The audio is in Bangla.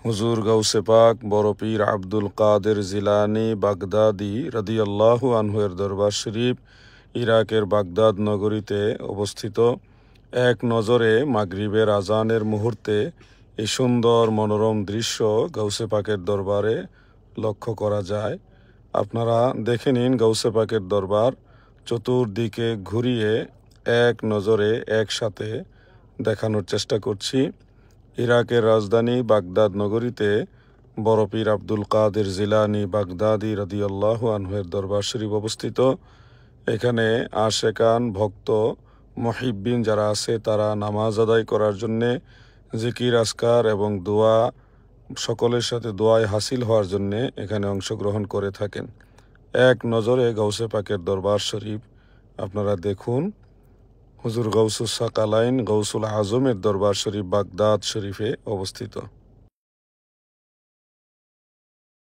হুজুর গাউসে পাক বড় পীর আব্দুল কাদের জিলানী বাগদাদি রাদিয়াল্লাহু আনহু এর দরবার শরীফ ইরাকের বাগদাদ নগরীতে অবস্থিত। এক নজরে মাগরিবের আজানের মুহূর্তে এই সুন্দর মনোরম দৃশ্য গাউসে পাকের দরবারে লক্ষ্য করা যায়। আপনারা দেখে নিন গাউসে পাকের দরবার। চতুর্দিকে ঘুরিয়ে এক নজরে একসাথে দেখানোর চেষ্টা করছি। ইরাকের রাজধানী বাগদাদ নগরীতে বড় পীর আব্দুল কাদের জিলানী বাগদাদি রাদিয়াল্লাহু আনহু এর দরবার শরীফ অবস্থিত। এখানে আশেকান ভক্ত মুহিব্বিন যারা আছে তারা নামাজ আদায় করার জন্যে, জিকির আসকার এবং দোয়া সকলের সাথে দোয়ায় হাসিল হওয়ার জন্যে এখানে অংশগ্রহণ করে থাকেন। এক নজরে গাউসে পাকের দরবার শরীফ আপনারা দেখুন। হুজুর গাউসুস সাকালাইন গৌসুল আজমের দরবার শরীফ বাগদাদ শরীফে অবস্থিত।